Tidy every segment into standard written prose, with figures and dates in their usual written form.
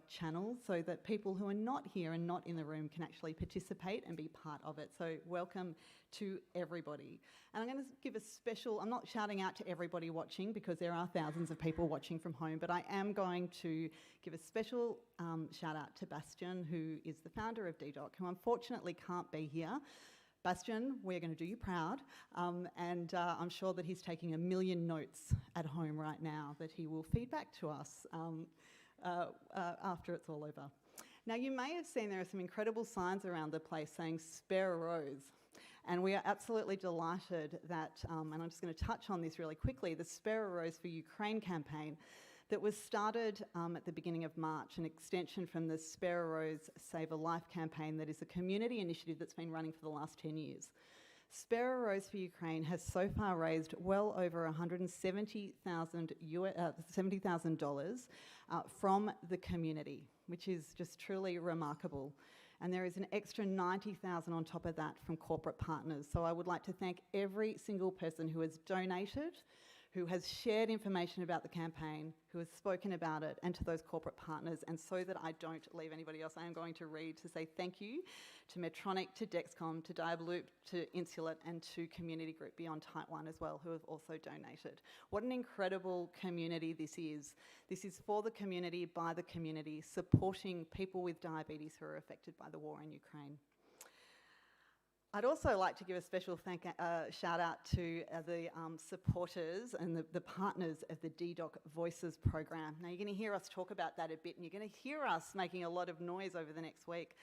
channel so that people who are not here and not in the room can actually participate and be part of it. So welcome to everybody. And I'm going to give a special, I'm not shouting out to everybody watching because there are thousands of people watching from home, but I am going to give a special shout out to Bastian, who is the founder of DDoc, who unfortunately can't be here. Bastian, we're going to do you proud, and I'm sure that he's taking a million notes at home right now that he will feed back to us after it's all over. Now, you may have seen there are some incredible signs around the place saying "Spare a Rose," and we are absolutely delighted that, and I'm just going to touch on this really quickly, the Spare a Rose for Ukraine campaign that was started at the beginning of March, an extension from the Spare a Rose Save a Life campaign that is a community initiative that's been running for the last 10 years. Spare a Rose for Ukraine has so far raised well over $170,000 from the community, which is just truly remarkable. And there is an extra $90,000 on top of that from corporate partners. So I would like to thank every single person who has donated, who has shared information about the campaign, who has spoken about it, and to those corporate partners. And so that I don't leave anybody else, I am going to read to say thank you to Medtronic, to Dexcom, to DiaBloop, to Insulin, and to community group Beyond Type 1 as well, who have also donated. What an incredible community this is. This is for the community, by the community, supporting people with diabetes who are affected by the war in Ukraine. I'd also like to give a special shout out to the supporters and the partners of the DDoc Voices program. Now, you're going to hear us talk about that a bit, and you're going to hear us making a lot of noise over the next week.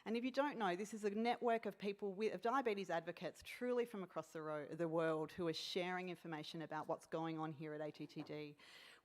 And if you don't know, this is a network of people, of diabetes advocates, truly from across the world, who are sharing information about what's going on here at ATTD.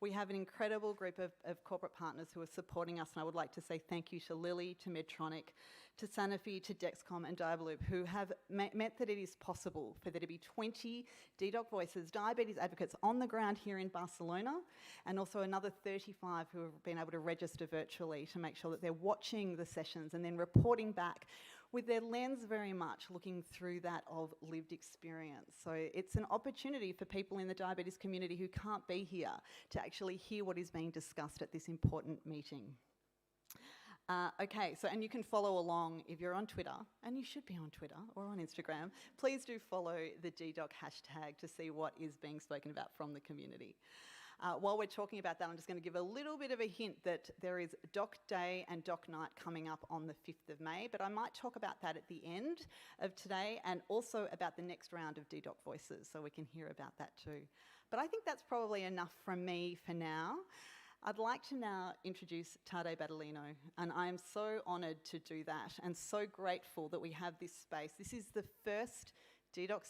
We have an incredible group of corporate partners who are supporting us, and I would like to say thank you to Lilly, to Medtronic, to Sanofi, to Dexcom and DiaBloop, who have meant that it is possible for there to be 20 DDoc Voices, diabetes advocates on the ground here in Barcelona, and also another 35 who have been able to register virtually to make sure that they're watching the sessions and then reporting back with their lens very much looking through that of lived experience. So it's an opportunity for people in the diabetes community who can't be here to actually hear what is being discussed at this important meeting. Okay, so, and you can follow along if you're on Twitter, and you should be on Twitter or on Instagram. Please do follow the DDoc hashtag to see what is being spoken about from the community. While we're talking about that, I'm just going to give a little bit of a hint that there is Doc Day and Doc Night coming up on the 5th of May, but I might talk about that at the end of today, and also about the next round of DDoc Voices, so we can hear about that too. But I think that's probably enough from me for now. I'd like to now introduce Tadej Battelino, and I am so honoured to do that and so grateful that we have this space. This is the first DDoc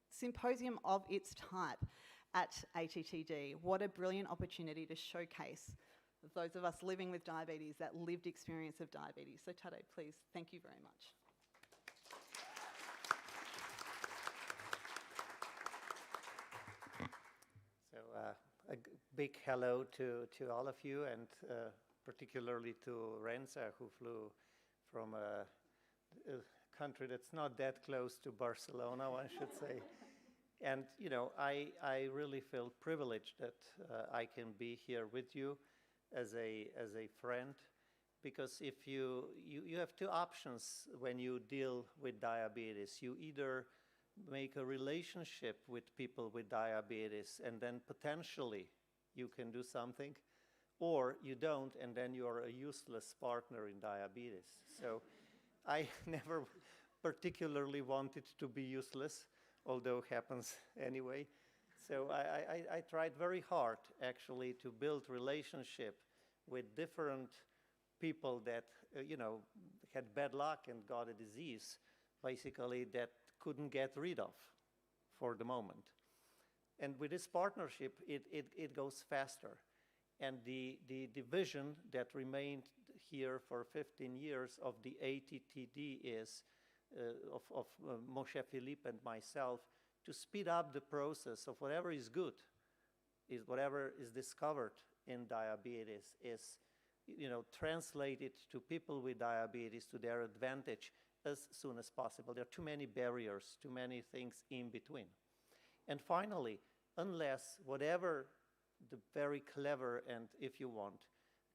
symposium of its type at ATTD. What a brilliant opportunity to showcase those of us living with diabetes, that lived experience of diabetes. So Tadej, please, thank you very much. So a big hello to all of you, and particularly to Renza, who flew from a country that's not that close to Barcelona, one should say. And, you know, I really feel privileged that I can be here with you as a friend, because if you have two options when you deal with diabetes. You either make a relationship with people with diabetes, and then potentially you can do something, or you don't, and then you're a useless partner in diabetes. So I never particularly wanted to be useless, although happens anyway. So I tried very hard, actually, to build relationship with different people that, you know, had bad luck and got a disease, basically, that couldn't get rid of for the moment. And with this partnership, it goes faster. And the vision that remained here for 15 years of the ATTD is, of Moshe Philippe and myself, to speed up the process of whatever is good, whatever is discovered in diabetes is, you know, translated to people with diabetes to their advantage as soon as possible. There are too many barriers, too many things in between. And finally, unless whatever the very clever and, if you want,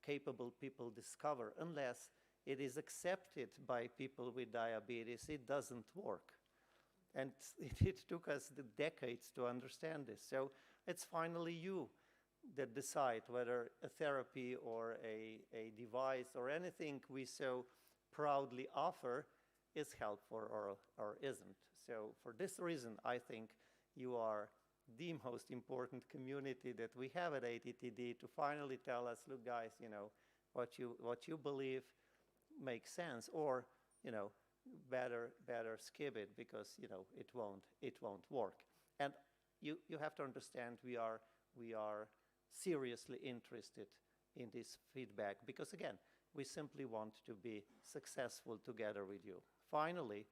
capable people discover. Unless it is accepted by people with diabetes, it doesn't work. And it took us the decades to understand this. So it's finally you that decide whether a therapy or a device or anything we so proudly offer is helpful or isn't. So for this reason, I think you are the most important community that we have at ATTD to finally tell us, look guys, you know, what you believe makes sense, or, you know, better skip it because, you know, it won't work. And you have to understand we are seriously interested in this feedback because, again, we simply want to be successful together with you. Finally,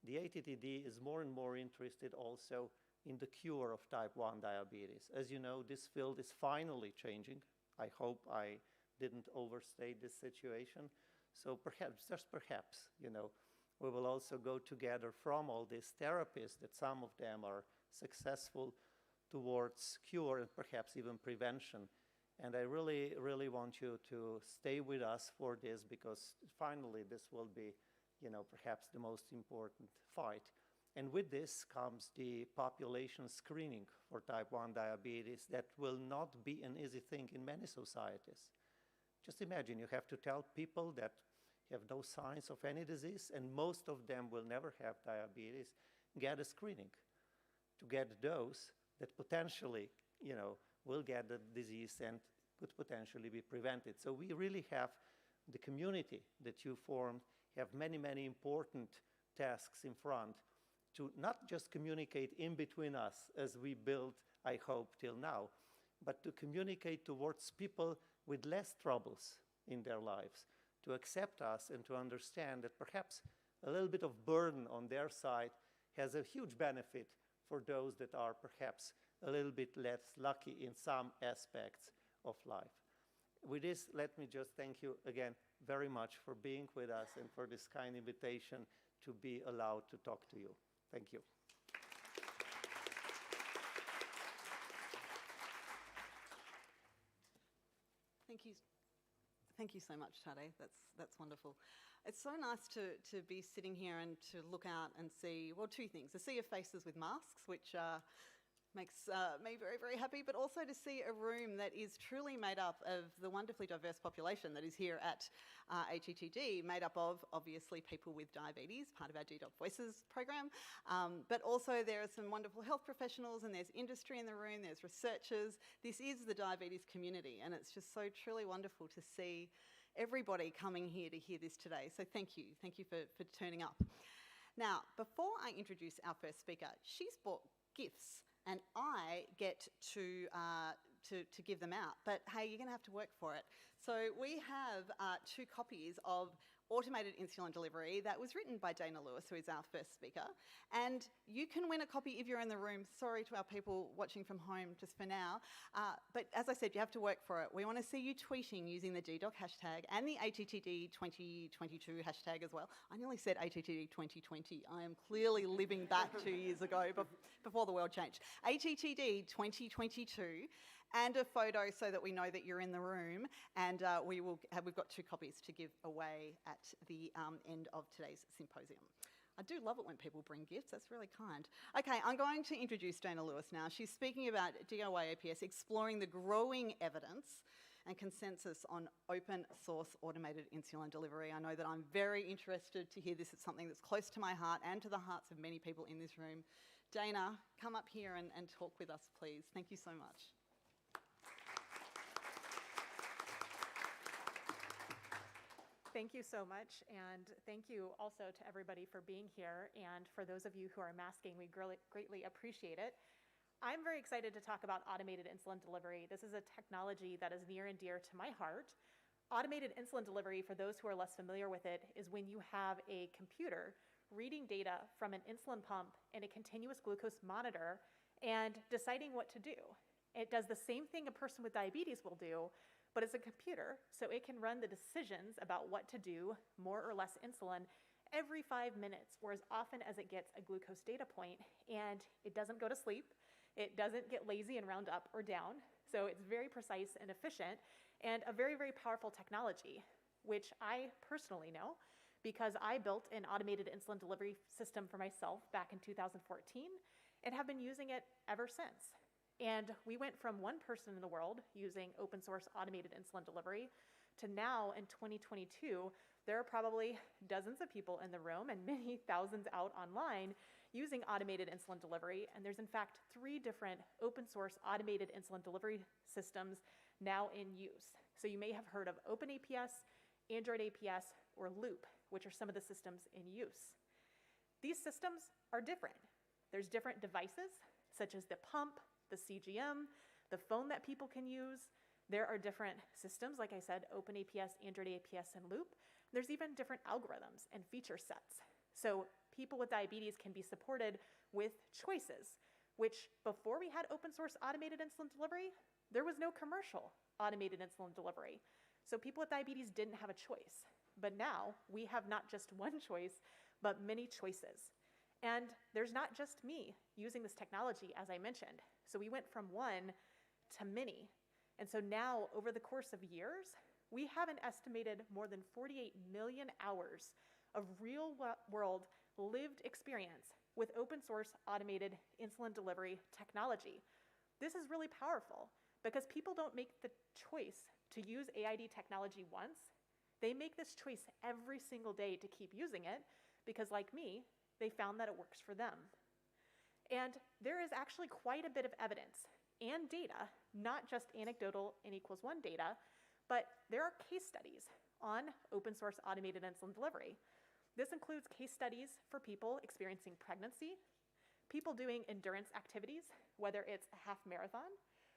the ATTD is more and more interested also in the cure of type 1 diabetes. As you know, this field is finally changing. I hope I didn't overstate this situation. So perhaps, just perhaps, you know, we will also go together from all these therapies that some of them are successful towards cure and perhaps even prevention. And I really, really want you to stay with us for this because finally this will be, you know, perhaps the most important fight. And with this comes the population screening for type 1 diabetes that will not be an easy thing in many societies. Just imagine you have to tell people that have no signs of any disease, and most of them will never have diabetes, get a screening to get those that potentially, you know, will get the disease and could potentially be prevented. So we really have the community that you formed, have many, many important tasks in front to not just communicate in between us as we build, I hope, till now, but to communicate towards people with less troubles in their lives, to accept us and to understand that perhaps a little bit of burden on their side has a huge benefit for those that are perhaps a little bit less lucky in some aspects of life. With this, let me just thank you again very much for being with us and for this kind invitation to be allowed to talk to you. Thank you. Thank you so much, Tadej. That's wonderful. It's so nice to be sitting here and to look out and see, well, two things. A sea of faces with masks, which makes me very, very happy, but also to see a room that is truly made up of the wonderfully diverse population that is here at ATTD, made up of, obviously, people with diabetes, part of our DDoc Voices program, but also there are some wonderful health professionals and there's industry in the room, there's researchers. This is the diabetes community, and it's just so truly wonderful to see everybody coming here to hear this today. So thank you for turning up. Now, before I introduce our first speaker, she's bought gifts, and I get to give them out. But hey, you're going to have to work for it. So we have 2 copies of Automated Insulin Delivery that was written by Dana Lewis, who is our first speaker. And you can win a copy if you're in the room. Sorry to our people watching from home just for now. But as I said, you have to work for it. We want to see you tweeting using the DDoc hashtag and the ATTD 2022 hashtag as well. I nearly said ATTD 2020. I am clearly living back 2 years ago before the world changed. ATTD 2022. And a photo so that we know that you're in the room, and we've got 2 copies to give away at the end of today's symposium. I do love it when people bring gifts, that's really kind. Okay, I'm going to introduce Dana Lewis now. She's speaking about DIYAPS, exploring the growing evidence and consensus on open source automated insulin delivery. I know that I'm very interested to hear this. It's something that's close to my heart and to the hearts of many people in this room. Dana, come up here and talk with us, please. Thank you so much. Thank you so much, and thank you also to everybody for being here, and for those of you who are masking, we greatly appreciate it. I'm very excited to talk about automated insulin delivery. This is a technology that is near and dear to my heart. Automated insulin delivery, for those who are less familiar with it, is when you have a computer reading data from an insulin pump and a continuous glucose monitor and deciding what to do. It does the same thing a person with diabetes will do, but it's a computer, so it can run the decisions about what to do, more or less insulin, every 5 minutes, or as often as it gets a glucose data point, and it doesn't go to sleep, it doesn't get lazy and round up or down, so it's very precise and efficient, and a very, very powerful technology, which I personally know because I built an automated insulin delivery system for myself back in 2014 and have been using it ever since. And we went from one person in the world using open source automated insulin delivery to now in 2022, there are probably dozens of people in the room and many thousands out online using automated insulin delivery. And there's in fact 3 different open source automated insulin delivery systems now in use. So you may have heard of OpenAPS, Android APS, or Loop, which are some of the systems in use. These systems are different. There's different devices, such as the pump, the CGM, the phone that people can use. There are different systems, like I said, OpenAPS, Android APS, and Loop. There's even different algorithms and feature sets. So people with diabetes can be supported with choices, which before we had open source automated insulin delivery, there was no commercial automated insulin delivery. So people with diabetes didn't have a choice. But now we have not just one choice, but many choices. And there's not just me using this technology, as I mentioned. So we went from 1 to many. And so now, over the course of years, we have an estimated more than 48 million hours of real-world lived experience with open source automated insulin delivery technology. This is really powerful because people don't make the choice to use AID technology once. They make this choice every single day to keep using it because, like me, they found that it works for them. And there is actually quite a bit of evidence and data, not just anecdotal N=1 data, but there are case studies on open source automated insulin delivery. This includes case studies for people experiencing pregnancy, people doing endurance activities, whether it's a half marathon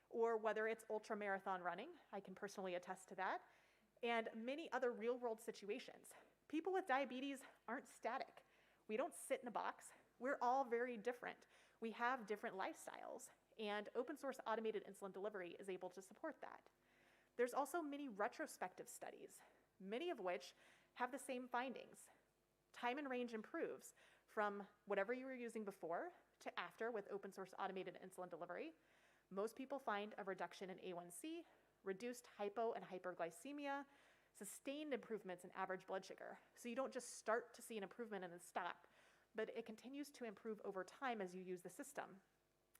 or whether it's ultra marathon running. I can personally attest to that. And many other real world situations. People with diabetes aren't static. We don't sit in a box. We're all very different. We have different lifestyles, and open source automated insulin delivery is able to support that. There's also many retrospective studies, many of which have the same findings. Time and range improves from whatever you were using before to after with open source automated insulin delivery. Most people find a reduction in A1C, reduced hypo and hyperglycemia, sustained improvements in average blood sugar. So you don't just start to see an improvement and then stop, but it continues to improve over time as you use the system.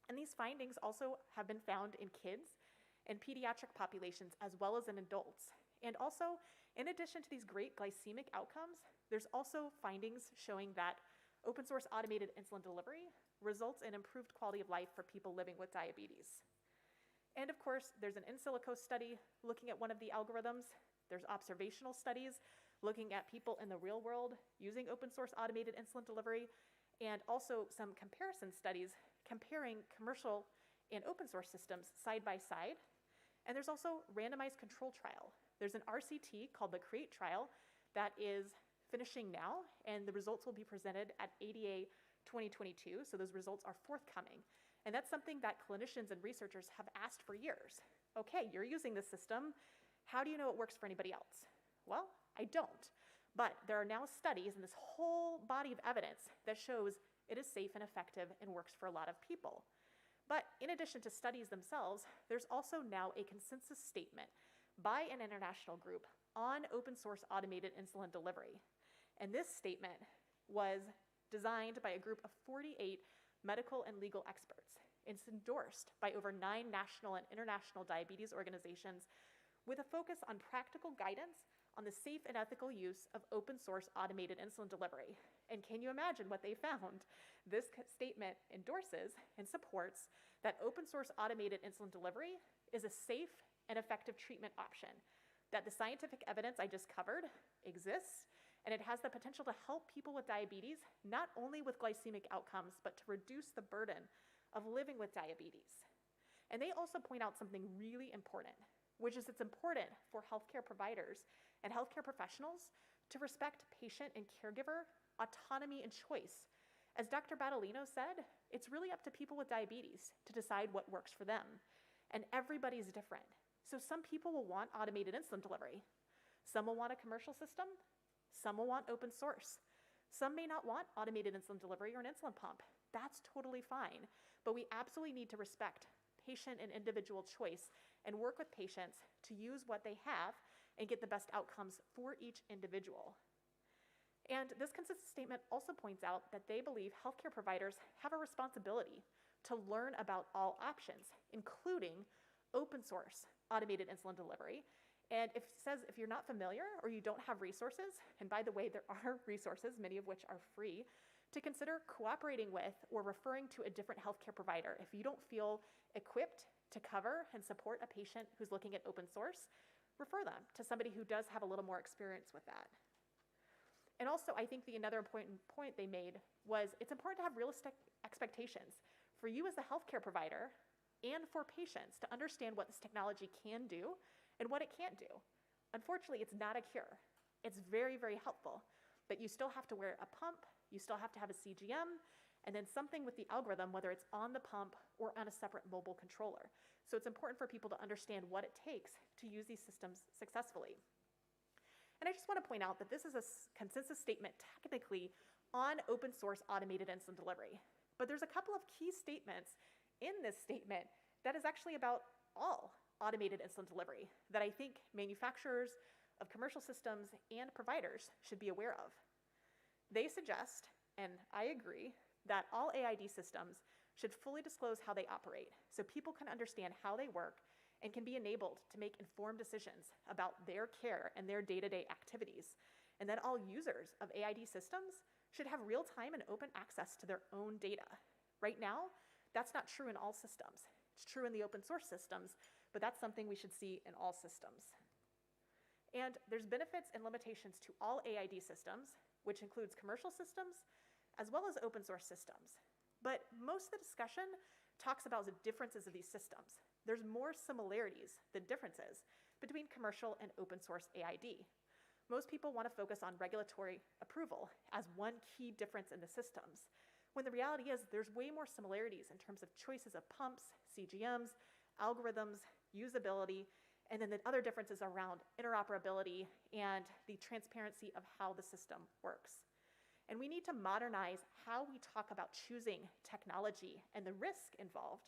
And these findings also have been found in kids and pediatric populations as well as in adults. And also, in addition to these great glycemic outcomes, there's also findings showing that open source automated insulin delivery results in improved quality of life for people living with diabetes. And of course, there's an in silico study looking at one of the algorithms. There's observational studies looking at people in the real world using open source automated insulin delivery, and also some comparison studies comparing commercial and open source systems side by side. And there's also randomized control trial. There's an RCT called the CREATE trial that is finishing now, and the results will be presented at ADA 2022, so those results are forthcoming. And that's something that clinicians and researchers have asked for years. Okay, you're using this system. How do you know it works for anybody else? Well, I don't. But there are now studies and this whole body of evidence that shows it is safe and effective and works for a lot of people. But in addition to studies themselves, there's also now a consensus statement by an international group on open source automated insulin delivery. And this statement was designed by a group of 48 medical and legal experts. It's endorsed by over 9 national and international diabetes organizations with a focus on practical guidance on the safe and ethical use of open source automated insulin delivery. And can you imagine what they found? This statement endorses and supports that open source automated insulin delivery is a safe and effective treatment option, that the scientific evidence I just covered exists, and it has the potential to help people with diabetes, not only with glycemic outcomes, but to reduce the burden of living with diabetes. And they also point out something really important, which is it's important for healthcare providers and healthcare professionals to respect patient and caregiver autonomy and choice. As Dr. Battelino said, it's really up to people with diabetes to decide what works for them. And everybody's different. So some people will want automated insulin delivery. Some will want a commercial system. Some will want open source. Some may not want automated insulin delivery or an insulin pump. That's totally fine. But we absolutely need to respect patient and individual choice and work with patients to use what they have and get the best outcomes for each individual. And this consensus statement also points out that they believe healthcare providers have a responsibility to learn about all options, including open source automated insulin delivery. And it says if you're not familiar or you don't have resources, and by the way, there are resources, many of which are free, to consider cooperating with or referring to a different healthcare provider. If you don't feel equipped to cover and support a patient who's looking at open source, refer them to somebody who does have a little more experience with that. And also, I think another important point they made was it's important to have realistic expectations for you as the healthcare provider and for patients to understand what this technology can do and what it can't do. Unfortunately, it's not a cure. It's very, very helpful, but you still have to wear a pump, you still have to have a CGM, and then something with the algorithm, whether it's on the pump or on a separate mobile controller. So it's important for people to understand what it takes to use these systems successfully. And I just want to point out that this is a consensus statement technically on open source automated insulin delivery. But there's a couple of key statements in this statement that is actually about all automated insulin delivery that I think manufacturers of commercial systems and providers should be aware of. They suggest, and I agree, that all AID systems should fully disclose how they operate so people can understand how they work and can be enabled to make informed decisions about their care and their day-to-day activities. And that all users of AID systems should have real-time and open access to their own data. Right now, that's not true in all systems. It's true in the open source systems, but that's something we should see in all systems. And there's benefits and limitations to all AID systems, which includes commercial systems, as well as open source systems. But most of the discussion talks about the differences of these systems. There's more similarities than differences between commercial and open source AID. Most people want to focus on regulatory approval as one key difference in the systems, when the reality is there's way more similarities in terms of choices of pumps, CGMs, algorithms, usability, and then the other differences around interoperability and the transparency of how the system works. And we need to modernize how we talk about choosing technology and the risk involved,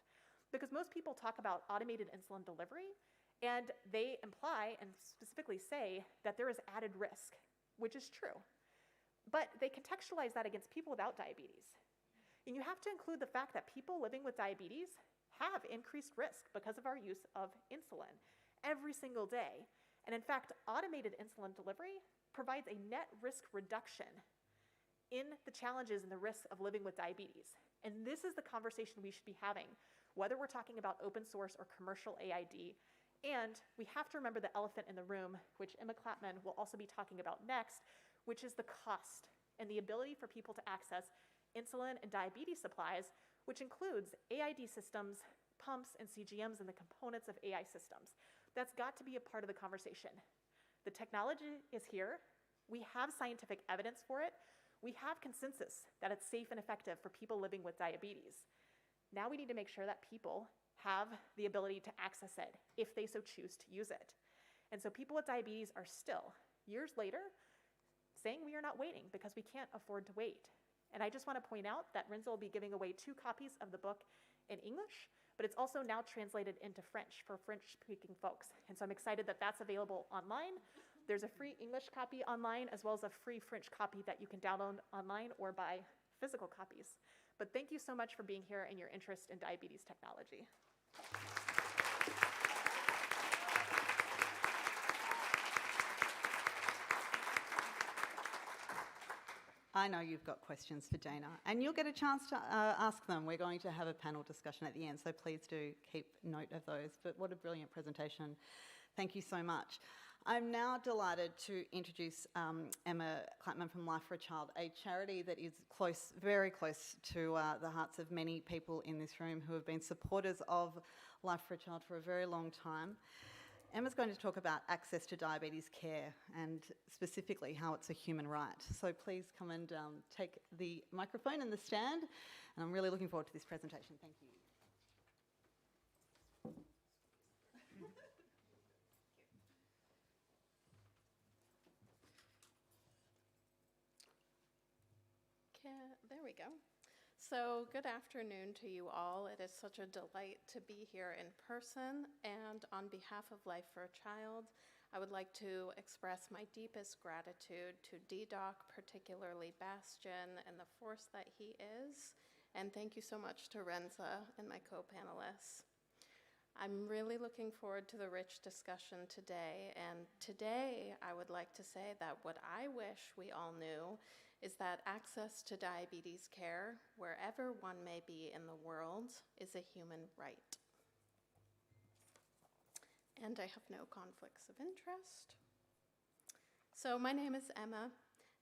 because most people talk about automated insulin delivery, and they imply and specifically say that there is added risk, which is true. But they contextualize that against people without diabetes. And you have to include the fact that people living with diabetes have increased risk because of our use of insulin every single day. And in fact, automated insulin delivery provides a net risk reduction in the challenges and the risks of living with diabetes. And this is the conversation we should be having, whether we're talking about open source or commercial AID. And we have to remember the elephant in the room, which Emma Klatman will also be talking about next, which is the cost and the ability for people to access insulin and diabetes supplies, which includes AID systems, pumps, and CGMs, and the components of AI systems. That's got to be a part of the conversation. The technology is here. We have scientific evidence for it. We have consensus that it's safe and effective for people living with diabetes. Now we need to make sure that people have the ability to access it if they so choose to use it. And so people with diabetes are still, years later, saying we are not waiting because we can't afford to wait. And I just want to point out that Renza will be giving away 2 copies of the book in English, but it's also now translated into French for French-speaking folks. And so I'm excited that that's available online. There's a free English copy online, as well as a free French copy that you can download online or buy physical copies. But thank you so much for being here and your interest in diabetes technology. I know you've got questions for Dana, and you'll get a chance to ask them. We're going to have a panel discussion at the end, so please do keep note of those. But what a brilliant presentation. Thank you so much. I'm now delighted to introduce Emma Clattman from Life for a Child, a charity that is close, very close to the hearts of many people in this room who have been supporters of Life for a Child for a very long time. Emma's going to talk about access to diabetes care and specifically how it's a human right. So please come and take the microphone and the stand, and I'm really looking forward to this presentation. Thank you. There we go. So good afternoon to you all. It is such a delight to be here in person, and on behalf of Life for a Child, I would like to express my deepest gratitude to DIDOC, particularly Bastian, and the force that he is, and thank you so much to Renza and my co-panelists. I'm really looking forward to the rich discussion today, and today I would like to say that what I wish we all knew is that access to diabetes care, wherever one may be in the world, is a human right. And I have no conflicts of interest. So my name is Emma,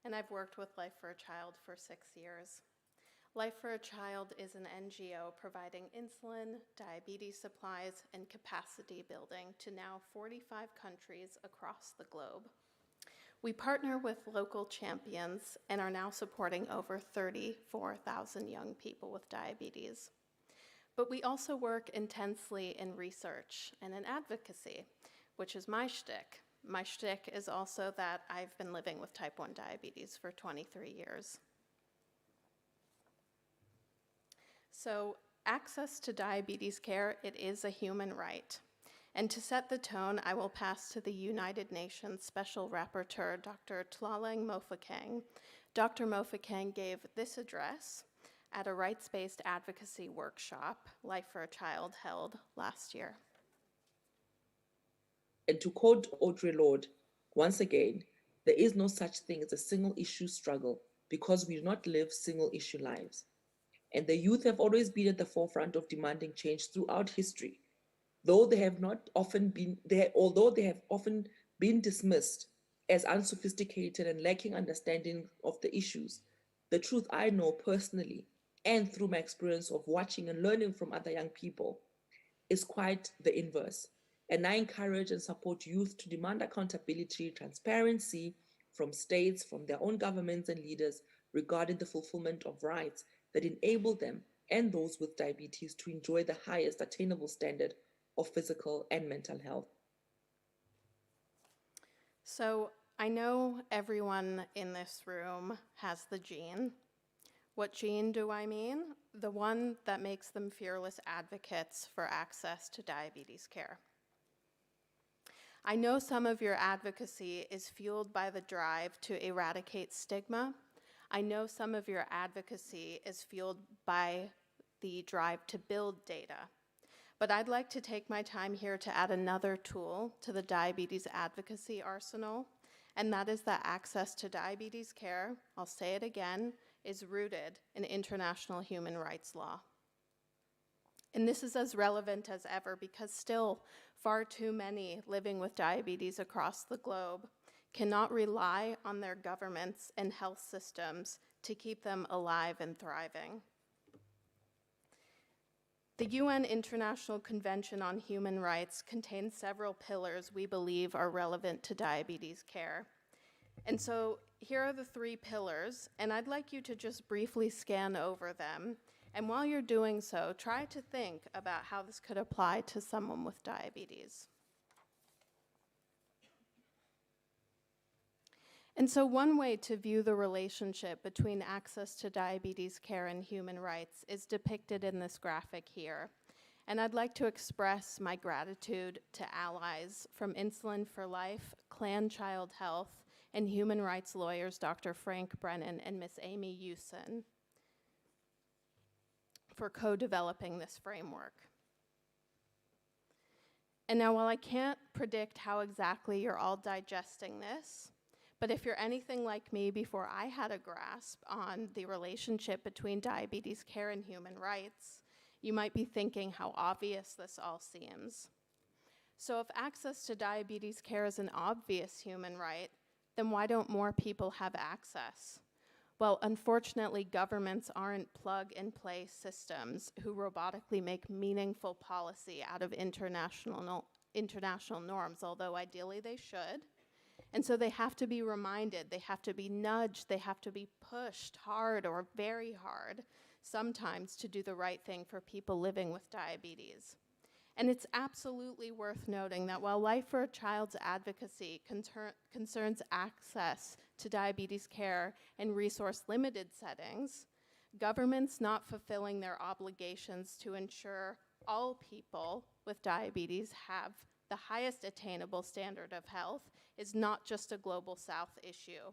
and I've worked with Life for a Child for 6 years. Life for a Child is an NGO providing insulin, diabetes supplies, and capacity building to now 45 countries across the globe. We partner with local champions and are now supporting over 34,000 young people with diabetes. But we also work intensely in research and in advocacy, which is my shtick. My shtick is also that I've been living with type 1 diabetes for 23 years. So access to diabetes care, it is a human right. And to set the tone, I will pass to the United Nations Special Rapporteur, Dr. Tlaleng Mofokeng. Dr. Mofokeng gave this address at a rights-based advocacy workshop, Life for a Child, held last year. And to quote Audre Lorde, once again, there is no such thing as a single-issue struggle because we do not live single-issue lives. And the youth have always been at the forefront of demanding change throughout history. Although they have often been dismissed as unsophisticated and lacking understanding of the issues, the truth I know personally and through my experience of watching and learning from other young people is quite the inverse. And I encourage and support youth to demand accountability, transparency from states, from their own governments and leaders regarding the fulfillment of rights that enable them and those with diabetes to enjoy the highest attainable standard of physical and mental health. So I know everyone in this room has the gene. What gene do I mean? The one that makes them fearless advocates for access to diabetes care. I know some of your advocacy is fueled by the drive to eradicate stigma. I know some of your advocacy is fueled by the drive to build data. But I'd like to take my time here to add another tool to the diabetes advocacy arsenal, and that is that access to diabetes care, I'll say it again, is rooted in international human rights law. And this is as relevant as ever because still far too many living with diabetes across the globe cannot rely on their governments and health systems to keep them alive and thriving. The UN International Convention on Human Rights contains several pillars we believe are relevant to diabetes care. And so here are the 3 pillars, and I'd like you to just briefly scan over them. And while you're doing so, try to think about how this could apply to someone with diabetes. And so one way to view the relationship between access to diabetes care and human rights is depicted in this graphic here. And I'd like to express my gratitude to allies from Insulin for Life, Clan Child Health, and human rights lawyers Dr. Frank Brennan and Ms. Amy Hewson for co-developing this framework. And now while I can't predict how exactly you're all digesting this, but if you're anything like me before I had a grasp on the relationship between diabetes care and human rights, you might be thinking how obvious this all seems. So if access to diabetes care is an obvious human right, then why don't more people have access? Well, unfortunately, governments aren't plug-and-play systems who robotically make meaningful policy out of international norms, although ideally they should. And so they have to be reminded, they have to be nudged, they have to be pushed hard or very hard sometimes to do the right thing for people living with diabetes. And it's absolutely worth noting that while Life for a Child's advocacy concerns access to diabetes care in resource-limited settings, governments not fulfilling their obligations to ensure all people with diabetes have the highest attainable standard of health is not just a Global South issue.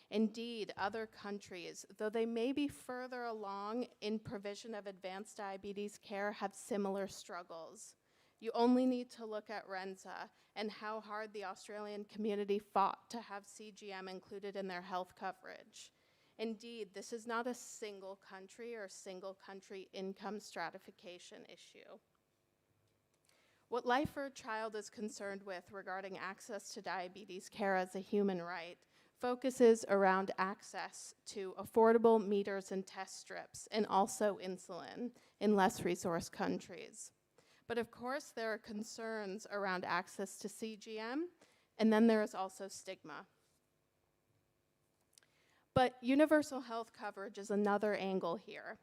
Indeed, other countries, though they may be further along in provision of advanced diabetes care, have similar struggles. You only need to look at Renza and how hard the Australian community fought to have CGM included in their health coverage. Indeed, this is not a single country or single country income stratification issue. What Life for a Child is concerned with regarding access to diabetes care as a human right focuses around access to affordable meters and test strips, and also insulin in less resourced countries. But of course, there are concerns around access to CGM, and then there is also stigma. But universal health coverage is another angle here.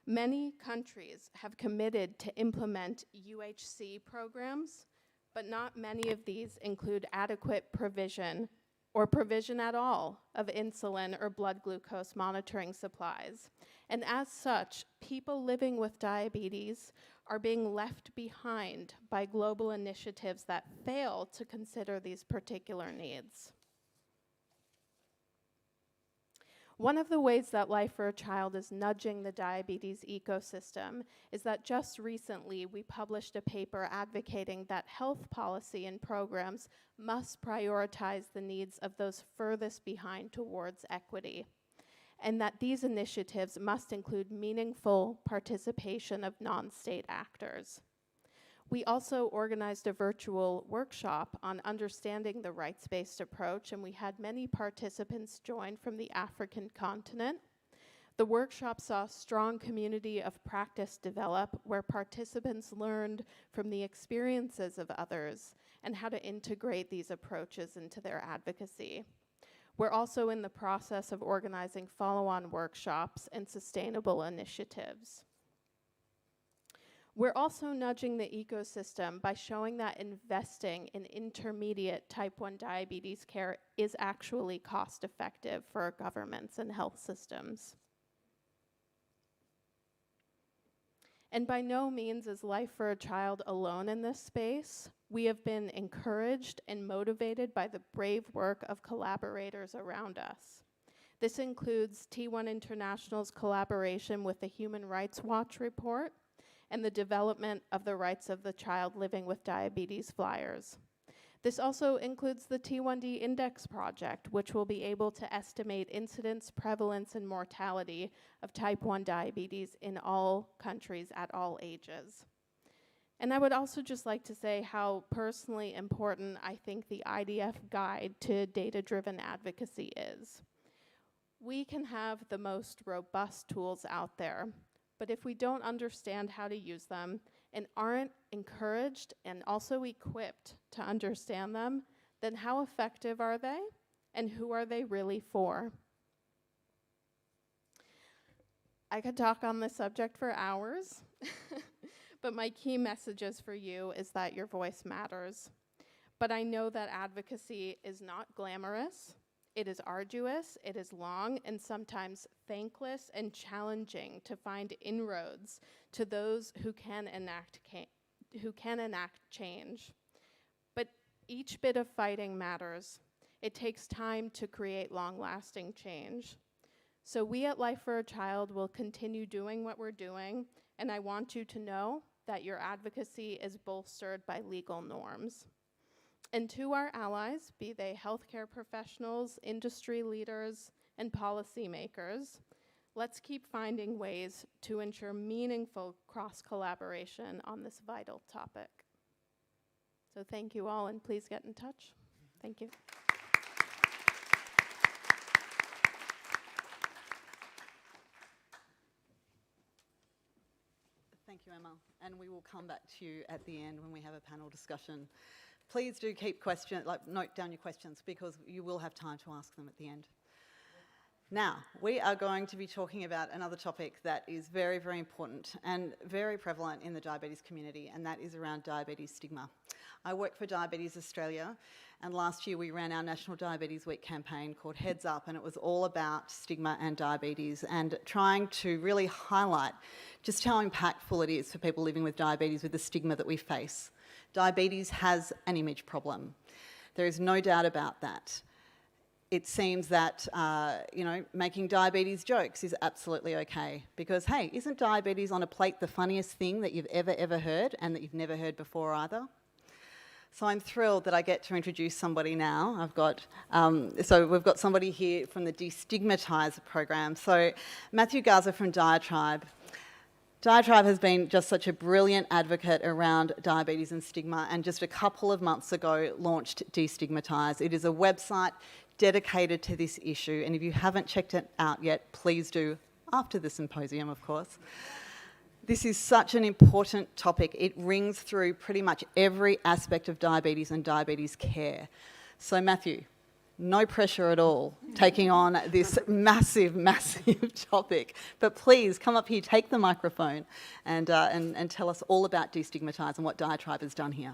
Many countries have committed to implement UHC programs, but not many of these include adequate provision or provision at all of insulin or blood glucose monitoring supplies. And as such, people living with diabetes are being left behind by global initiatives that fail to consider these particular needs. One of the ways that Life for a Child is nudging the diabetes ecosystem is that just recently we published a paper advocating that health policy and programs must prioritize the needs of those furthest behind towards equity, and that these initiatives must include meaningful participation of non-state actors. We also organized a virtual workshop on understanding the rights-based approach, and we had many participants join from the African continent. The workshop saw a strong community of practice develop, where participants learned from the experiences of others and how to integrate these approaches into their advocacy. We're also in the process of organizing follow-on workshops and sustainable initiatives. We're also nudging the ecosystem by showing that investing in intermediate type 1 diabetes care is actually cost-effective for our governments and health systems. And by no means is Life for a Child alone in this space. We have been encouraged and motivated by the brave work of collaborators around us. This includes T1 International's collaboration with the Human Rights Watch report and the development of the Rights of the Child Living with Diabetes flyers. This also includes the T1D Index project, which will be able to estimate incidence, prevalence, and mortality of type 1 diabetes in all countries at all ages. And I would also just like to say how personally important I think the IDF guide to data-driven advocacy is. We can have the most robust tools out there, but if we don't understand how to use them and aren't encouraged and also equipped to understand them, then how effective are they and who are they really for? I could talk on this subject for hours, but my key messages for you is that your voice matters. But I know that advocacy is not glamorous. It is arduous, it is long, and sometimes thankless and challenging to find inroads to those who can enact change. But each bit of fighting matters. It takes time to create long-lasting change. So we at Life for a Child will continue doing what we're doing, and I want you to know that your advocacy is bolstered by legal norms. And to our allies, be they healthcare professionals, industry leaders, and policymakers, let's keep finding ways to ensure meaningful cross-collaboration on this vital topic. So thank you all, and please get in touch. Thank you. Thank you, Emma. And we will come back to you at the end when we have a panel discussion. Please do keep note down your questions, because you will have time to ask them at the end. Now, we are going to be talking about another topic that is very, very important and very prevalent in the diabetes community, and that is around diabetes stigma. I work for Diabetes Australia, And last year we ran our National Diabetes Week campaign called Heads Up, and it was all about stigma and diabetes and trying to really highlight just how impactful it is for people living with diabetes with the stigma that we face. Diabetes has an image problem. There is no doubt about that. It seems that, making diabetes jokes is absolutely okay because, hey, isn't diabetes on a plate the funniest thing that you've ever heard and that you've never heard before either? So I'm thrilled that I get to introduce somebody now. We've got somebody here from the Destigmatize program. So Matthew Garza from diaTribe. diaTribe has been just such a brilliant advocate around diabetes and stigma, and just a couple of months ago launched Destigmatize. It is a website dedicated to this issue, and if you haven't checked it out yet, please do after the symposium, of course. This is such an important topic. It rings through pretty much every aspect of diabetes and diabetes care. So Matthew, no pressure at all taking on this massive topic, but please come up here, take the microphone and tell us all about Destigmatize and what diaTribe has done here.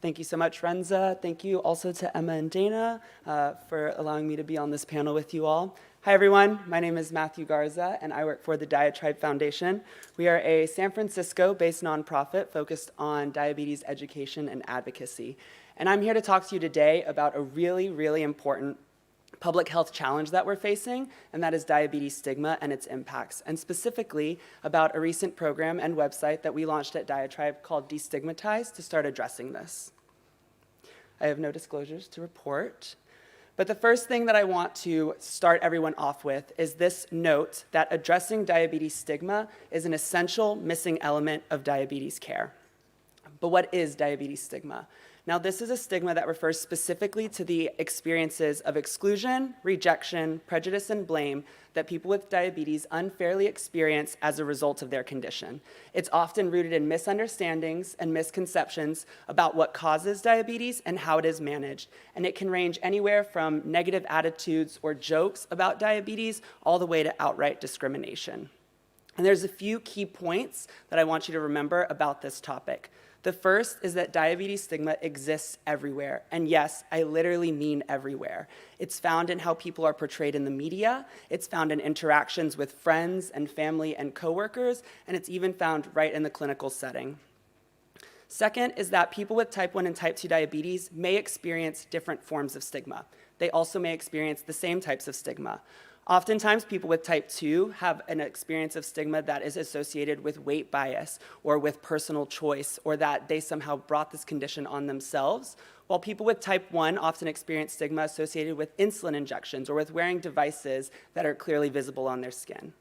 Thank you so much, Renza. Thank you also to Emma and Dana for allowing me to be on this panel with you all. Hi, everyone. My name is Matthew Garza, and I work for the diaTribe Foundation. We are a San Francisco-based nonprofit focused on diabetes education and advocacy. And I'm here to talk to you today about a really important public health challenge that we're facing, and that is diabetes stigma and its impacts, and specifically about a recent program and website that we launched at diaTribe called Destigmatize to start addressing this. I have no disclosures to report, but the first thing that I want to start everyone off with is this note that addressing diabetes stigma is an essential missing element of diabetes care. But what is diabetes stigma? Now, this is a stigma that refers specifically to the experiences of exclusion, rejection, prejudice, and blame that people with diabetes unfairly experience as a result of their condition. It's often rooted in misunderstandings and misconceptions about what causes diabetes and how it is managed. And it can range anywhere from negative attitudes or jokes about diabetes all the way to outright discrimination. And there's a few key points that I want you to remember about this topic. The first is that diabetes stigma exists everywhere. And yes, I literally mean everywhere. It's found in how people are portrayed in the media, it's found in interactions with friends and family and coworkers, and it's even found right in the clinical setting. Second is that people with type 1 and type 2 diabetes may experience different forms of stigma. They also may experience the same types of stigma. Oftentimes, people with type 2 have an experience of stigma that is associated with weight bias or with personal choice, or that they somehow brought this condition on themselves, while people with type 1 often experience stigma associated with insulin injections or with wearing devices that are clearly visible on their skin.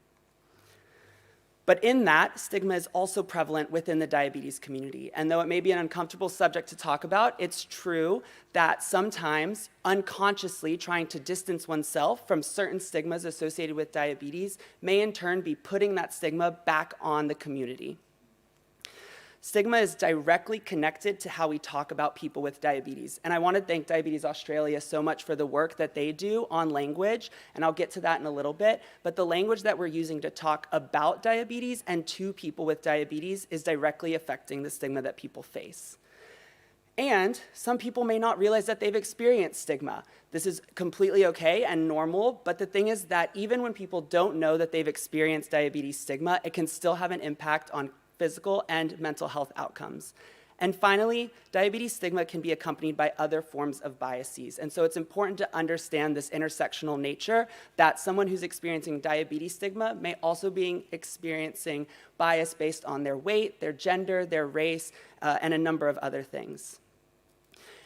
But in that, stigma is also prevalent within the diabetes community. And though it may be an uncomfortable subject to talk about, it's true that sometimes unconsciously trying to distance oneself from certain stigmas associated with diabetes may in turn be putting that stigma back on the community. Stigma is directly connected to how we talk about people with diabetes. And I want to thank Diabetes Australia so much for the work that they do on language, and I'll get to that in a little bit. But the language that we're using to talk about diabetes and to people with diabetes is directly affecting the stigma that people face. And some people may not realize that they've experienced stigma. This is completely okay and normal, but the thing is that even when people don't know that they've experienced diabetes stigma, it can still have an impact on physical and mental health outcomes. And finally, diabetes stigma can be accompanied by other forms of biases. And so it's important to understand this intersectional nature that someone who's experiencing diabetes stigma may also be experiencing bias based on their weight, their gender, their race, and a number of other things.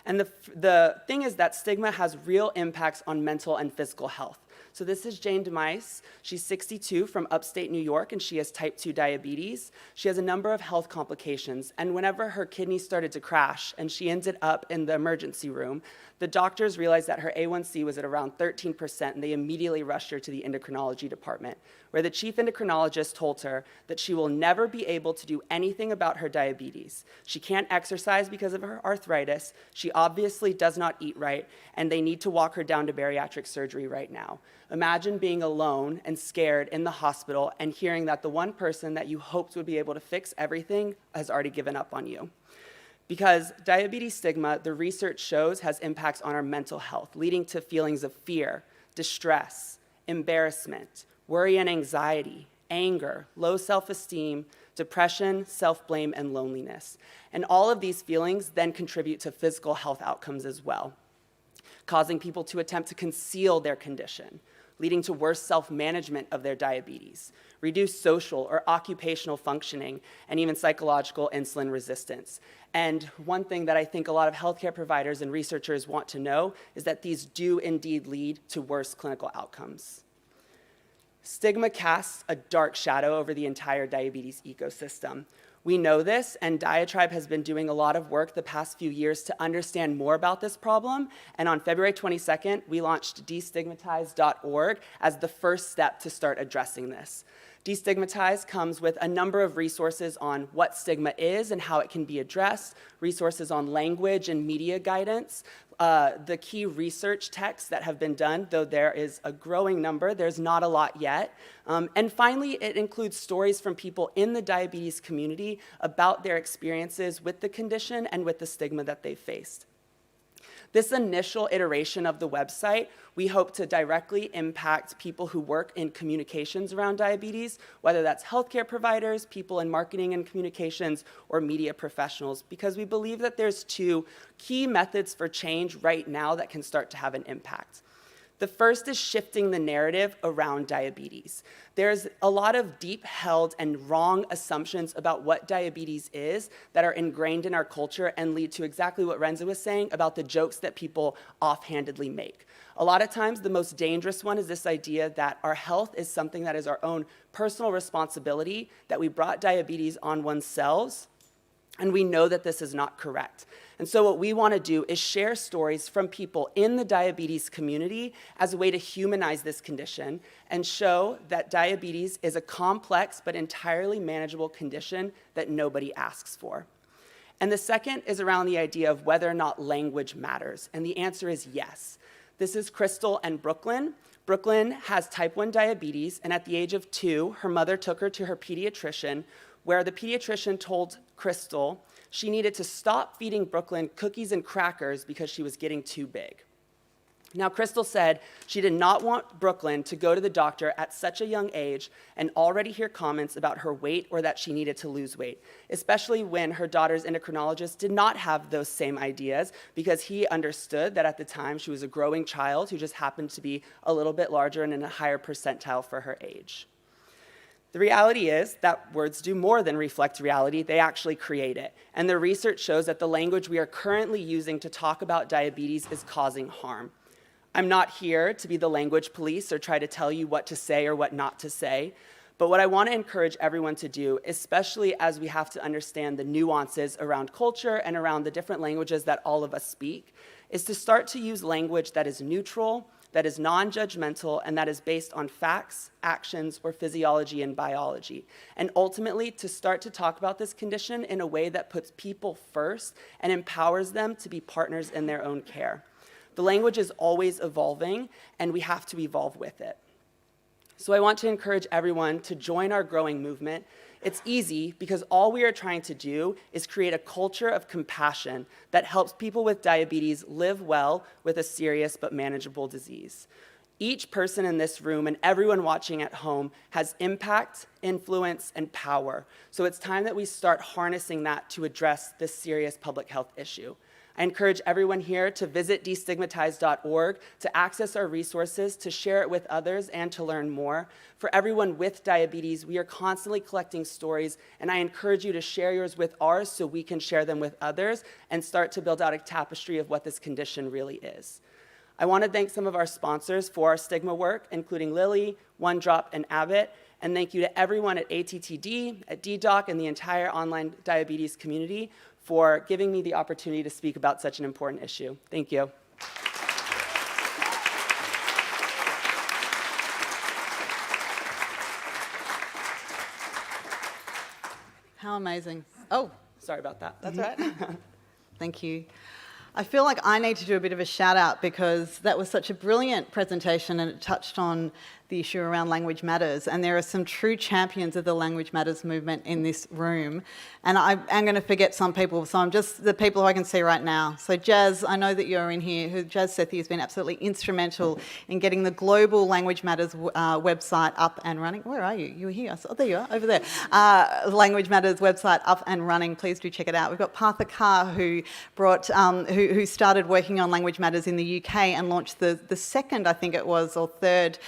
And the thing is that stigma has real impacts on mental and physical health. So this is Jane DeMice. She's 62 from upstate New York, and she has type 2 diabetes. She has a number of health complications, and whenever her kidneys started to crash and she ended up in the emergency room, the doctors realized that her A1C was at around 13%, and they immediately rushed her to the endocrinology department, where the chief endocrinologist told her that she will never be able to do anything about her diabetes. She can't exercise because of her arthritis, she obviously does not eat right, and they need to walk her down to bariatric surgery right now. Imagine being alone and scared in the hospital and hearing that the one person that you hoped would be able to fix everything has already given up on you. Because diabetes stigma, the research shows, has impacts on our mental health, leading to feelings of fear, distress, embarrassment, worry and anxiety, anger, low self-esteem, depression, self-blame, and loneliness. And all of these feelings then contribute to physical health outcomes as well, causing people to attempt to conceal their condition, leading to worse self-management of their diabetes, reduced social or occupational functioning, and even psychological insulin resistance. And one thing that I think a lot of healthcare providers and researchers want to know is that these do indeed lead to worse clinical outcomes. Stigma casts a dark shadow over the entire diabetes ecosystem. We know this, and diaTribe has been doing a lot of work the past few years to understand more about this problem, and on February 22nd, we launched destigmatize.org as the first step to start addressing this. Destigmatize comes with a number of resources on what stigma is and how it can be addressed, resources on language and media guidance, the key research texts that have been done, though there is a growing number, there's not a lot yet. And finally, it includes stories from people in the diabetes community about their experiences with the condition and with the stigma that they faced. This initial iteration of the website, we hope to directly impact people who work in communications around diabetes, whether that's healthcare providers, people in marketing and communications, or media professionals, because we believe that there's two key methods for change right now that can start to have an impact. The first is shifting the narrative around diabetes. There's a lot of deep-held and wrong assumptions about what diabetes is that are ingrained in our culture and lead to exactly what Renza was saying about the jokes that people offhandedly make. A lot of times, the most dangerous one is this idea that our health is something that is our own personal responsibility, that we brought diabetes on oneself, and we know that this is not correct. And so what we want to do is share stories from people in the diabetes community as a way to humanize this condition and show that diabetes is a complex but entirely manageable condition that nobody asks for. And the second is around the idea of whether or not language matters, and the answer is yes. This is Crystal and Brooklyn. Brooklyn has type 1 diabetes, and at the age of 2, her mother took her to her pediatrician, where the pediatrician told Crystal she needed to stop feeding Brooklyn cookies and crackers because she was getting too big. Now, Crystal said she did not want Brooklyn to go to the doctor at such a young age and already hear comments about her weight or that she needed to lose weight, especially when her daughter's endocrinologist did not have those same ideas because he understood that at the time she was a growing child who just happened to be a little bit larger and in a higher percentile for her age. The reality is that words do more than reflect reality, they actually create it. And the research shows that the language we are currently using to talk about diabetes is causing harm. I'm not here to be the language police or try to tell you what to say or what not to say, but what I want to encourage everyone to do, especially as we have to understand the nuances around culture and around the different languages that all of us speak, is to start to use language that is neutral, that is non-judgmental, and that is based on facts, actions, or physiology and biology. And ultimately, to start to talk about this condition in a way that puts people first and empowers them to be partners in their own care. The language is always evolving, and we have to evolve with it. So I want to encourage everyone to join our growing movement. It's easy because all we are trying to do is create a culture of compassion that helps people with diabetes live well with a serious but manageable disease. Each person in this room and everyone watching at home has impact, influence, and power. So it's time that we start harnessing that to address this serious public health issue. I encourage everyone here to visit destigmatize.org to access our resources, to share it with others, and to learn more. For everyone with diabetes, we are constantly collecting stories, and I encourage you to share yours with ours so we can share them with others and start to build out a tapestry of what this condition really is. I want to thank some of our sponsors for our stigma work, including Lilly, OneDrop, and Abbott. And thank you to everyone at ATTD, at DDoc, and the entire online diabetes community for giving me the opportunity to speak about such an important issue. Thank you. How amazing. Oh, Sorry about that. that's right. Thank you. I feel like I need to do a bit of a shout out because that was such a brilliant presentation and it touched on the issue around language matters, and there are some true champions of the language matters movement in this room. And I'm going to forget some people, so I'm just the people who I can see right now. So Jazz, I know that you're in here. Jazz Sethi has been absolutely instrumental in getting the Global Language Matters website up and running. Where are you? You were here. Oh, there you are, over there. Language Matters website up and running. Please do check it out. We've got Partha Carr, who brought, who started working on Language Matters in the UK and launched the second, I think it was, or third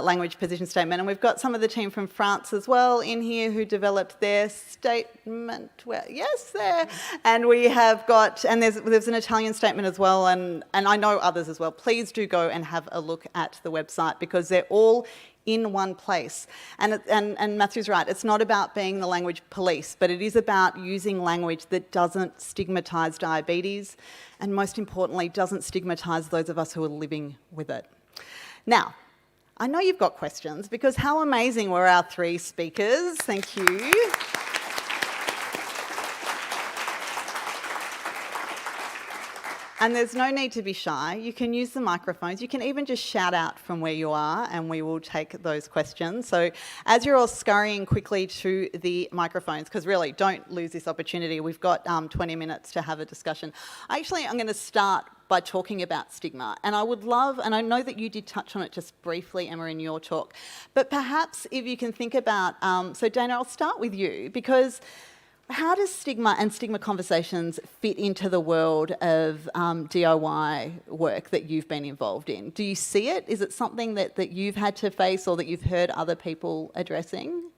language position statement. And we've got some of the team from France as well in here who developed their statement. Yes, there. And we have got, and there's an Italian statement as well, and I know others as well. Please do go and have a look at the website because they're all in one place. And Matthew's right, it's not about being the language police, but it is about using language that doesn't stigmatise diabetes and most importantly, doesn't stigmatise those of us who are living with it. Now, I know you've got questions because how amazing were our three speakers? Thank you. And there's no need to be shy. You can use the microphones. You can even just shout out from where you are and we will take those questions. So as you're all scurrying quickly to the microphones, because really don't lose this opportunity. We've got 20 minutes to have a discussion. Actually, I'm going to start by talking about stigma. And I would love, and I know that you did touch on it just briefly, Emma, in your talk, but perhaps if you can think about, so Dana, I'll start with you because how does stigma and stigma conversations fit into the world of DIY work that you've been involved in? Do you see it? Is it something that you've had to face or that you've heard other people addressing?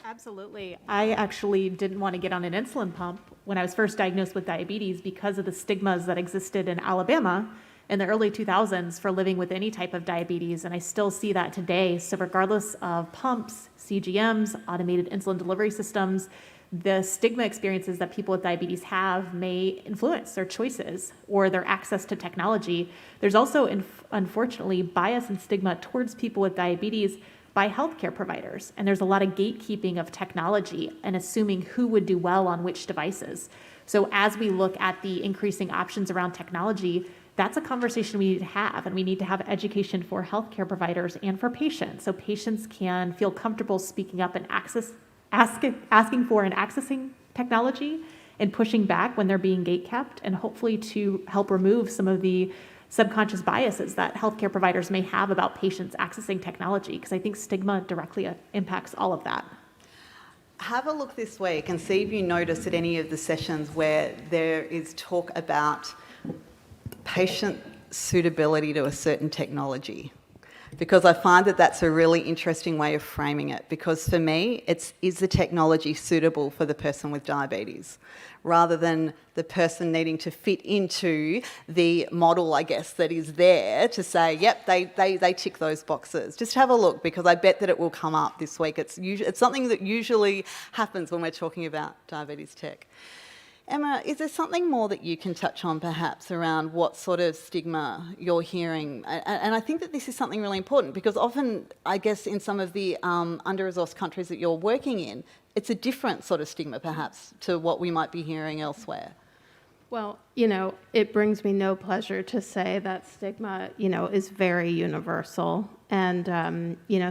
Absolutely. I actually didn't want to get on an insulin pump when I was first diagnosed with diabetes because of the stigmas that existed in Alabama in the early 2000s for living with any type of diabetes, and I still see that today. So regardless of pumps, CGMs, automated insulin delivery systems, the stigma experiences that people with diabetes have may influence their choices or their access to technology. There's also, unfortunately, bias and stigma towards people with diabetes by healthcare providers. And there's a lot of gatekeeping of technology and assuming who would do well on which devices. So as we look at the increasing options around technology, that's a conversation we need to have, and we need to have education for healthcare providers and for patients so patients can feel comfortable speaking up and asking for and accessing technology and pushing back when they're being gatekept, and hopefully to help remove some of the subconscious biases that healthcare providers may have about patients accessing technology, because I think stigma directly impacts all of that. Have a look this week and see if you notice at any of the sessions where there is talk about patient suitability to a certain technology. Because I find that that's a really interesting way of framing it. Because for me, is the technology suitable for the person with diabetes? Rather than the person needing to fit into the model, I guess, that is there to say, yep, they tick those boxes. Just have a look, because I bet that it will come up this week. It's something that usually happens when we're talking about diabetes tech. Emma, is there something more that you can touch on perhaps around what sort of stigma you're hearing? And I think that this is something really important because often, I guess, in some of the under-resourced countries that you're working in, it's a different sort of stigma perhaps to what we might be hearing elsewhere. Well, it brings me no pleasure to say that stigma, is very universal. And,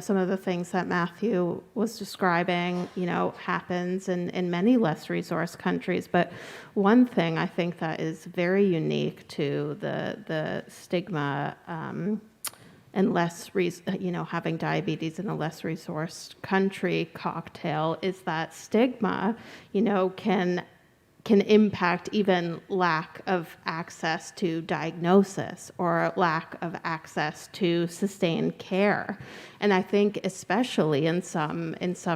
some of the things that Matthew was describing, happens in many less resourced countries. But one thing I think that is very unique to the stigma and having diabetes in a less resourced country cocktail is that stigma, can impact even lack of access to diagnosis or lack of access to sustained care. And I think especially in some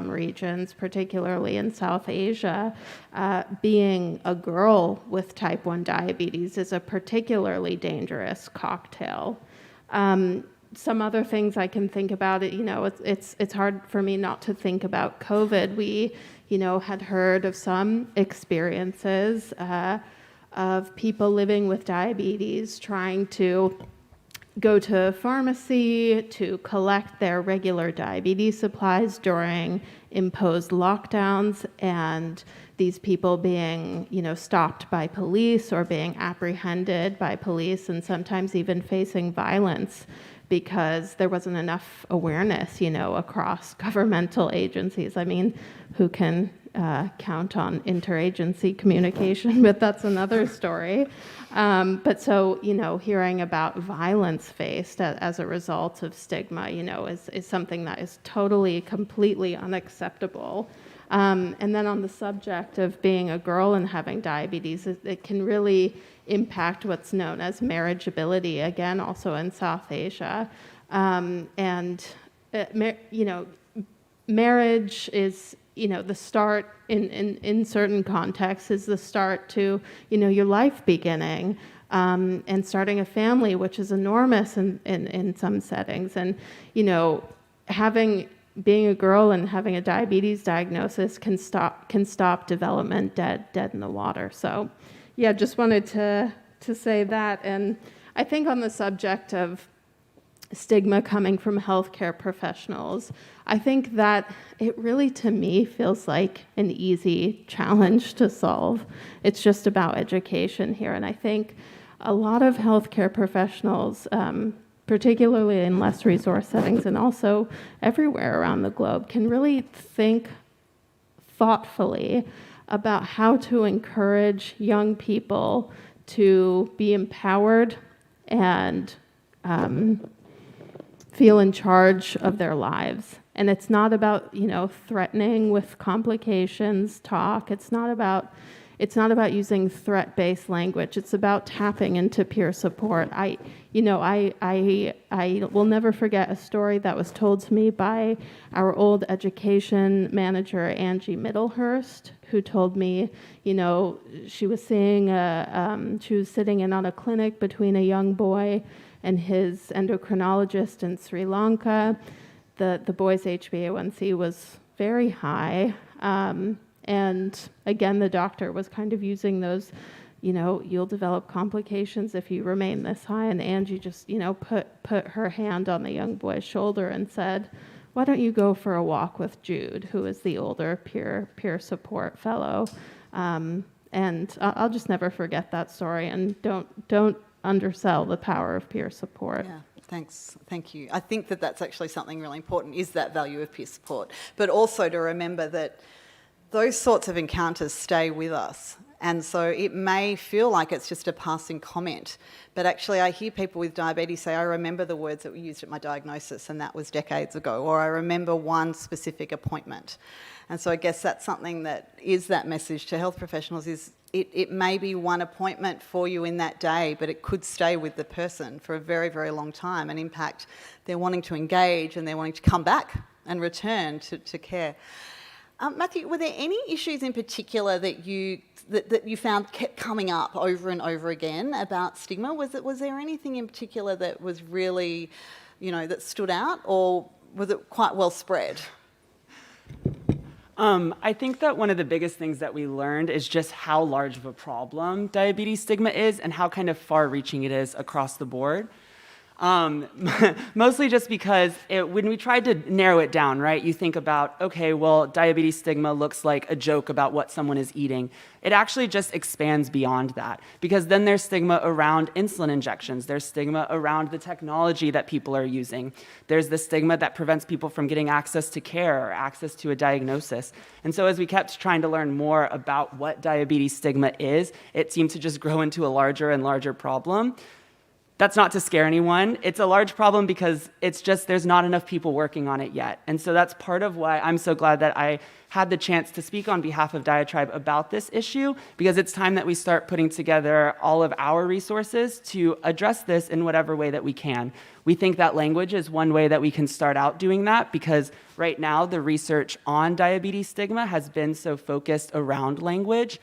regions, particularly in South Asia, being a girl with type 1 diabetes is a particularly dangerous cocktail. Some other things I can think about it, it's hard for me not to think about COVID. We had heard of some experiences of people living with diabetes trying to go to pharmacy to collect their regular diabetes supplies during imposed lockdowns, and these people being, stopped by police or being apprehended by police, and sometimes even facing violence because there wasn't enough awareness, across governmental agencies. I mean, who can count on interagency communication, but that's another story. But so, hearing about violence faced as a result of stigma, is something that is totally, completely unacceptable. And then on the subject of being a girl and having diabetes, it can really impact what's known as marriageability, again, also in South Asia. Marriage is, the start in certain contexts is the start to, your life beginning, and starting a family, which is enormous in some settings. And, being a girl and having a diabetes diagnosis can stop development dead in the water. So, yeah, just wanted to say that. And I think on the subject of stigma coming from healthcare professionals, I think that it really, to me, feels like an easy challenge to solve. It's just about education here. And I think a lot of healthcare professionals, particularly in less resource settings and also everywhere around the globe, can really think thoughtfully about how to encourage young people to be empowered and feel in charge of their lives. And it's not about, threatening with complications talk. It's not about using threat-based language. It's about tapping into peer support. I will never forget a story that was told to me by our old education manager, Angie Middlehurst, who told me, she was sitting in on a clinic between a young boy and his endocrinologist in Sri Lanka. The boy's HbA1c was very high. And again, the doctor was kind of using those, you'll develop complications if you remain this high. And Angie just, put her hand on the young boy's shoulder and said, "Why don't you go for a walk with Jude, who is the older peer support fellow?" And I'll just never forget that story. And don't undersell the power of peer support. Yeah. Thank you. I think that that's actually something really important, is that value of peer support, but also to remember that those sorts of encounters stay with us. And so it may feel like it's just a passing comment, but actually I hear people with diabetes say, "I remember the words that were used at my diagnosis, and that was decades ago," or "I remember one specific appointment." And so I guess that's something that is that message to health professionals, is it may be one appointment for you in that day, but it could stay with the person for a very, very long time and impact their wanting to engage and their wanting to come back and return to care. Matthew, were there any issues in particular that you found kept coming up over and over again about stigma? Was there anything in particular that was really, that stood out, or was it quite well spread? I think that one of the biggest things that we learned is just how large of a problem diabetes stigma is and how kind of far-reaching it is across the board. Mostly just because when we tried to narrow it down, right, you think about, okay, well, diabetes stigma looks like a joke about what someone is eating. It actually just expands beyond that, because then there's stigma around insulin injections. There's stigma around the technology that people are using. There's the stigma that prevents people from getting access to care or access to a diagnosis. And so as we kept trying to learn more about what diabetes stigma is, it seemed to just grow into a larger and larger problem. That's not to scare anyone. It's a large problem because it's just there's not enough people working on it yet. And so that's part of why I'm so glad that I had the chance to speak on behalf of diaTribe about this issue, because it's time that we start putting together all of our resources to address this in whatever way that we can. We think that language is one way that we can start out doing that, because right now the research on diabetes stigma has been so focused around language.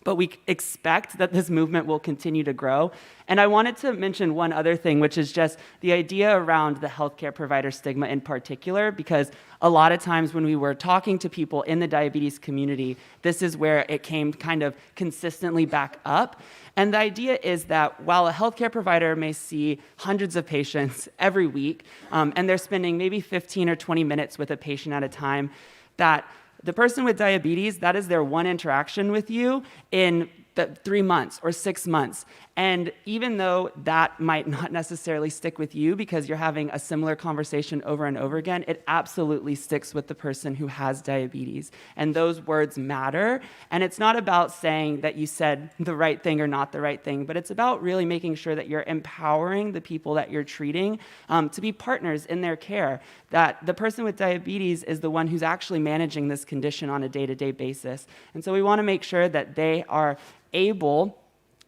but we expect that this movement will continue to grow. And I wanted to mention one other thing, which is just the idea around the healthcare provider stigma in particular, because a lot of times when we were talking to people in the diabetes community, this is where it came kind of consistently back up. And the idea is that while a healthcare provider may see hundreds of patients every week, and they're spending maybe 15 or 20 minutes with a patient at a time, that the person with diabetes, that is their one interaction with you in the 3 months or 6 months. And even though that might not necessarily stick with you because you're having a similar conversation over and over again, it absolutely sticks with the person who has diabetes. And those words matter. And it's not about saying that you said the right thing or not the right thing, but it's about really making sure that you're empowering the people that you're treating to be partners in their care, that the person with diabetes is the one who's actually managing this condition on a day-to-day basis. And so we want to make sure that they are able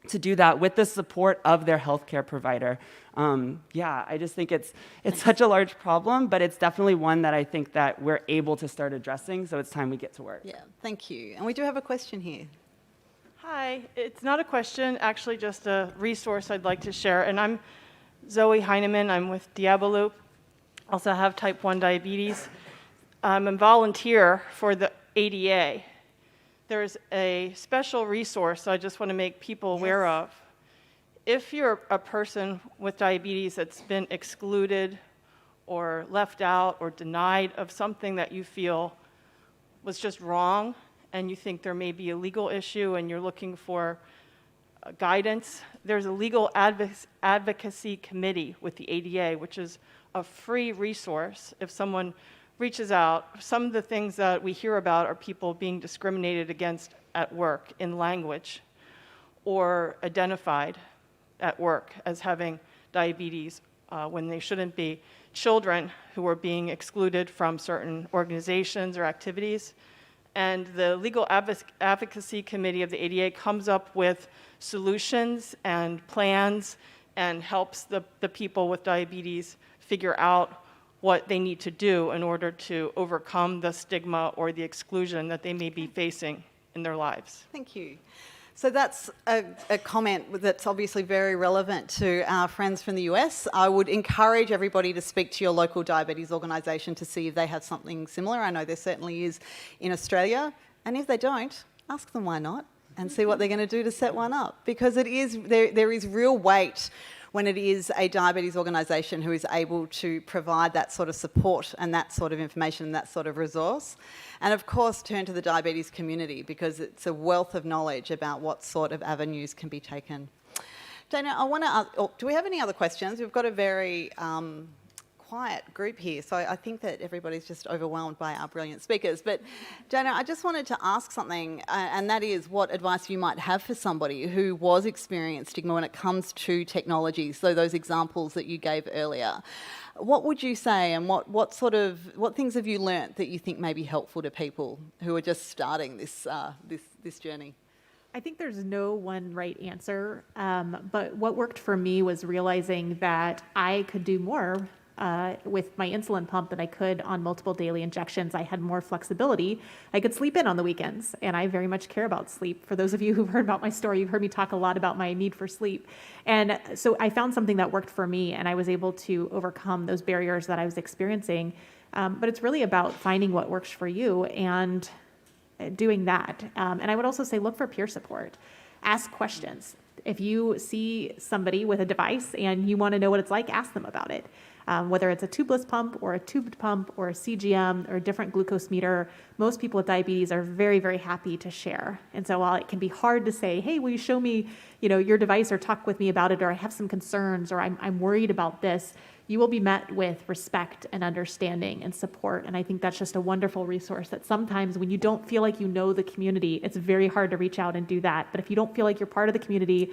to do that with the support of their healthcare provider. I just think it's such a large problem, but it's definitely one that I think that we're able to start addressing, so it's time we get to work. Yeah, thank you. And we do have a question here. Hi, it's not a question, actually just a resource I'd like to share. And I'm Zoe Heineman, I'm with DIYAPS. Also have type 1 diabetes. I'm a volunteer for the ADA. There's a special resource I just want to make people aware of. If you're a person with diabetes that's been excluded or left out or denied of something that you feel was just wrong, and you think there may be a legal issue and you're looking for guidance, there's a legal advocacy committee with the ADA, which is a free resource if someone reaches out. Some of the things that we hear about are people being discriminated against at work in language or identified at work as having diabetes when they shouldn't be. Children who are being excluded from certain organizations or activities. And the Legal Advocacy Committee of the ADA comes up with solutions and plans and helps the people with diabetes figure out what they need to do in order to overcome the stigma or the exclusion that they may be facing in their lives. Thank you. So that's a comment that's obviously very relevant to our friends from the US. I would encourage everybody to speak to your local diabetes organisation to see if they have something similar. I know there certainly is in Australia. And if they don't, ask them why not and see what they're going to do to set one up. Because it is, there is real weight when it is a diabetes organisation who is able to provide that sort of support and that sort of information and that sort of resource. And of course, turn to the diabetes community because it's a wealth of knowledge about what sort of avenues can be taken. Dana, I want to ask, do we have any other questions? We've got a very quiet group here, so I think that everybody's just overwhelmed by our brilliant speakers. But Dana, I just wanted to ask something, and that is what advice you might have for somebody who was experiencing stigma when it comes to technology, so those examples that you gave earlier. What would you say, and what things have you learnt that you think may be helpful to people who are just starting this journey? I think there's no one right answer, but what worked for me was realizing that I could do more with my insulin pump than I could on multiple daily injections. I had more flexibility. I could sleep in on the weekends, and I very much care about sleep. For those of you who've heard about my story, you've heard me talk a lot about my need for sleep. And so I found something that worked for me, and I was able to overcome those barriers that I was experiencing. But it's really about finding what works for you and doing that. And I would also say look for peer support. Ask questions. If you see somebody with a device and you want to know what it's like, ask them about it. Whether it's a tubeless pump or a tubed pump or a CGM or a different glucose meter, most people with diabetes are very, very happy to share. And so while it can be hard to say, hey, will you show me, your device or talk with me about it, or I have some concerns, or I'm worried about this, you will be met with respect and understanding and support. And I think that's just a wonderful resource that sometimes when you don't feel like you know the community, it's very hard to reach out and do that. But if you don't feel like you're part of the community,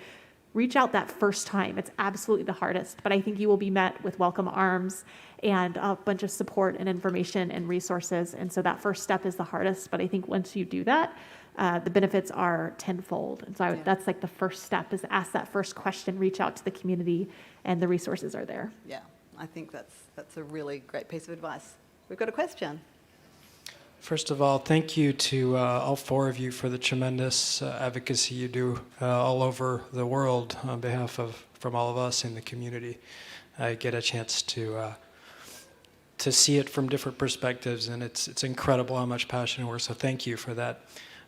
reach out that first time. It's absolutely the hardest, but I think you will be met with welcome arms and a bunch of support and information and resources. And so that first step is the hardest, but I think once you do that, the benefits are tenfold. And so that's like the first step, is ask that first question, reach out to the community, and the resources are there. Yeah, I think that's a really great piece of advice. We've got a question. First of all, thank you to all four of you for the tremendous advocacy you do all over the world on behalf of, from all of us in the community. I get a chance to see it from different perspectives, and it's incredible how much passion and work, so thank you for that.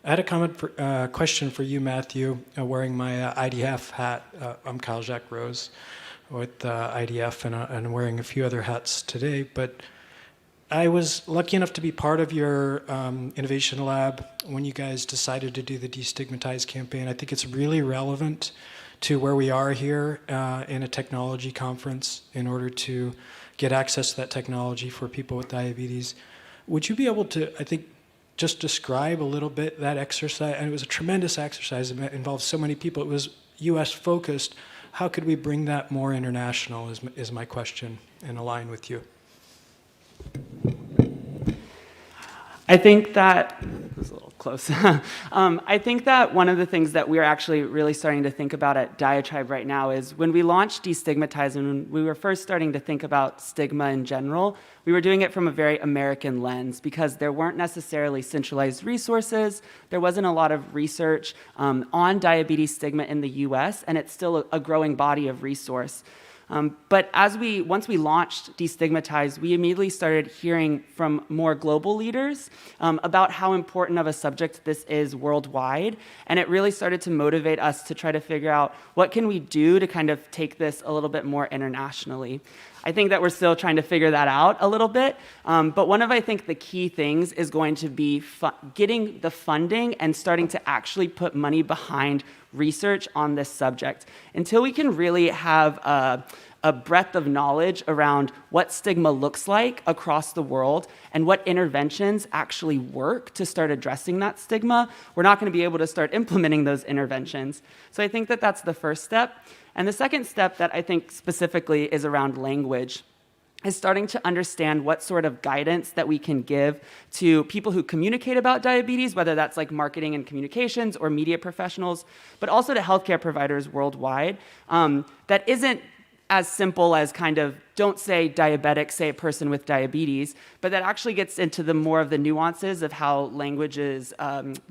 I had a question for you, Matthew, wearing my IDF hat. I'm Kyle Jacques Rose with IDF and wearing a few other hats today, but I was lucky enough to be part of your innovation lab when you guys decided to do the Destigmatize campaign. I think it's really relevant to where we are here in a technology conference in order to get access to that technology for people with diabetes. Would you be able to, I think, just describe a little bit that exercise? And it was a tremendous exercise. It involved so many people. It was US focused. How could we bring that more international is my question and align with you. I think that, it was a little close. I think that one of the things that we're actually really starting to think about at diaTribe right now is when we launched Destigmatize, and when we were first starting to think about stigma in general, we were doing it from a very American lens because there weren't necessarily centralized resources. There wasn't a lot of research on diabetes stigma in the US, and it's still a growing body of resource. But once we launched Destigmatize, we immediately started hearing from more global leaders about how important of a subject this is worldwide. And it really started to motivate us to try to figure out what can we do to kind of take this a little bit more internationally. I think that we're still trying to figure that out a little bit. But one of, I think, the key things is going to be getting the funding and starting to actually put money behind research on this subject. Until we can really have a breadth of knowledge around what stigma looks like across the world and what interventions actually work to start addressing that stigma, we're not going to be able to start implementing those interventions. So I think that that's the first step. And the second step that I think specifically is around language, is starting to understand what sort of guidance that we can give to people who communicate about diabetes, whether that's like marketing and communications or media professionals, but also to healthcare providers worldwide, that isn't as simple as kind of don't say diabetic, say a person with diabetes, but that actually gets into the more of the nuances of how language is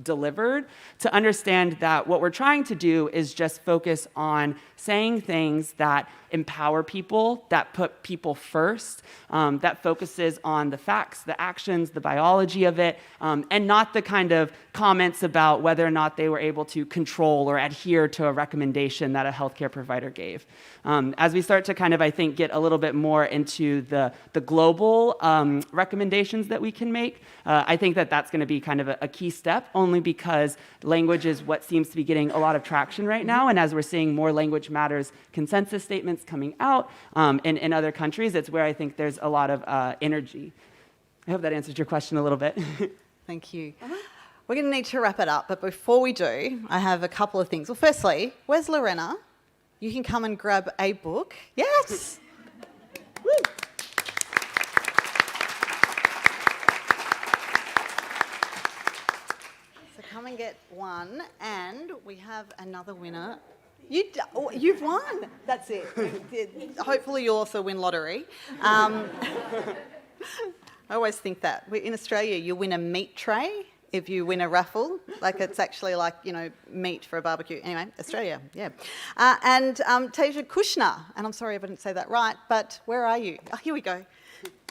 delivered to understand that what we're trying to do is just focus on saying things that empower people, that put people first, that focuses on the facts, the actions, the biology of it, and not the kind of comments about whether or not they were able to control or adhere to a recommendation that a healthcare provider gave. As we start to kind of, I think, get a little bit more into the global recommendations that we can make, I think that that's going to be kind of a key step, only because language is what seems to be getting a lot of traction right now. And as we're seeing more language matters consensus statements coming out in other countries, it's where I think there's a lot of energy. I hope that answered your question a little bit. Thank you. We're going to need to wrap it up, but before we do, I have a couple of things. Well, firstly, where's Lorena? You can come and grab a book. Yes! Woo. So come and get one, and we have another winner. You've won. That's it. Hopefully you'll also win lottery. I always think that. In Australia, you win a meat tray if you win a raffle. Like it's actually like, you know, meat for a barbecue. Anyway, Australia, yeah. And Tasia Kushner, and I'm sorry if I didn't say that right, but where are you? Oh, here we go.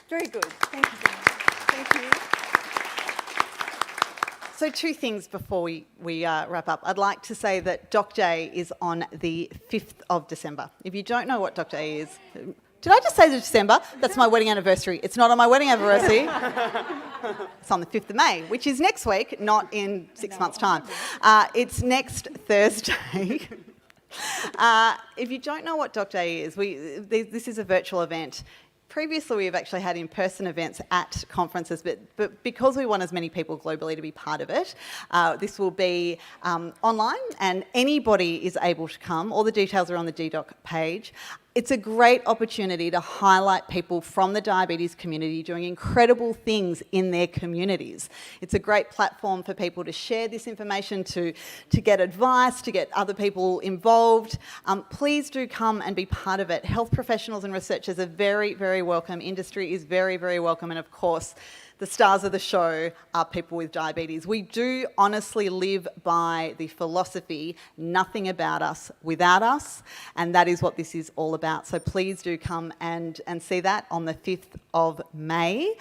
Very good. Thank you so much. Thank you. So 2 things before we wrap up. I'd like to say that Doc Day is on the 5th of December. If you don't know what Doc Day is, did I just say December? That's my wedding anniversary. It's not on my wedding anniversary. It's on the 5th of May, which is next week, not in 6 months' time. It's next Thursday. If you don't know what Doc Day is, this is a virtual event. Previously, we've actually had in-person events at conferences, but because we want as many people globally to be part of it, this will be online and anybody is able to come. All the details are on the DIDOC page. It's a great opportunity to highlight people from the diabetes community doing incredible things in their communities. It's a great platform for people to share this information, to get advice, to get other people involved. Please do come and be part of it. Health professionals and researchers are very, very welcome. Industry is very, very welcome. And of course, the stars of the show are people with diabetes. We do honestly live by the philosophy, nothing about us without us, and that is what this is all about. So please do come and see that on the 5th of May.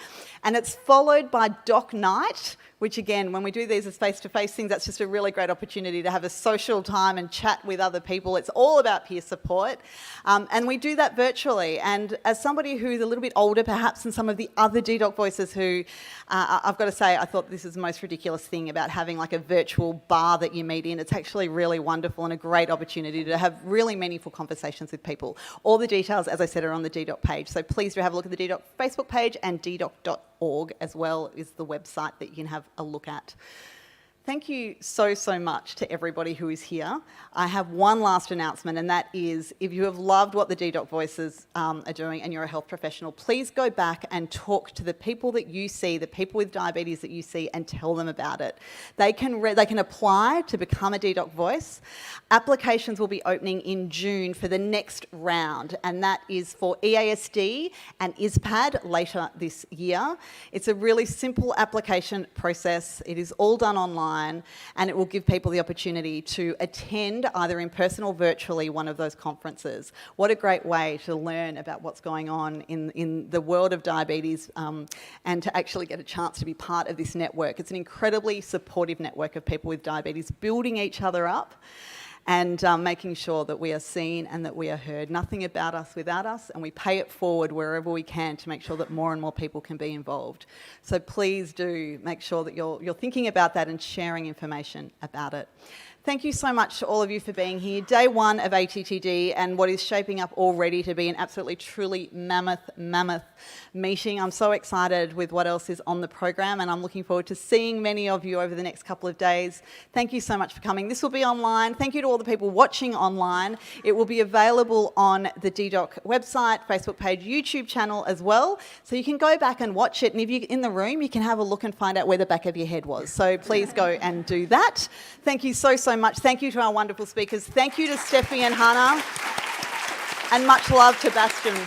And it's followed by Doc Night, which again, when we do these as face-to-face things, that's just a really great opportunity to have a social time and chat with other people. It's all about peer support. And we do that virtually. And as somebody who's a little bit older perhaps than some of the other DDoc voices who, I've got to say, I thought this is the most ridiculous thing about having like a virtual bar that you meet in. It's actually really wonderful and a great opportunity to have really meaningful conversations with people. All the details, as I said, are on the DDoc page. So please do have a look at the DDoc Facebook page, and dedoc.org as well is the website that you can have a look at. Thank you so much to everybody who is here. I have one last announcement, and that is, if you have loved what the DDoc Voices are doing and you're a health professional, please go back and talk to the people that you see, the people with diabetes that you see, and tell them about it. They can apply to become a DDoc Voice. Applications will be opening in June for the next round, and that is for EASD and ISPAD later this year. It's a really simple application process. It is all done online, and it will give people the opportunity to attend either in person or virtually one of those conferences. What a great way to learn about what's going on in the world of diabetes, and to actually get a chance to be part of this network. It's an incredibly supportive network of people with diabetes, building each other up and making sure that we are seen and that we are heard. Nothing about us without us, and we pay it forward wherever we can to make sure that more and more people can be involved. So please do make sure that you're thinking about that and sharing information about it. Thank you so much to all of you for being here. Day one of ATTD, and what is shaping up already to be an absolutely, truly mammoth meeting. I'm so excited with what else is on the program, and I'm looking forward to seeing many of you over the next couple of days. Thank you so much for coming. This will be online. Thank you to all the people watching online. It will be available on the DDoc website, Facebook page, YouTube channel as well. So you can go back and watch it, and if you're in the room, you can have a look and find out where the back of your head was. So please go and do that. Thank you so much. Thank you to our wonderful speakers. Thank you to Steffi and Hannah. And much love to Bastian.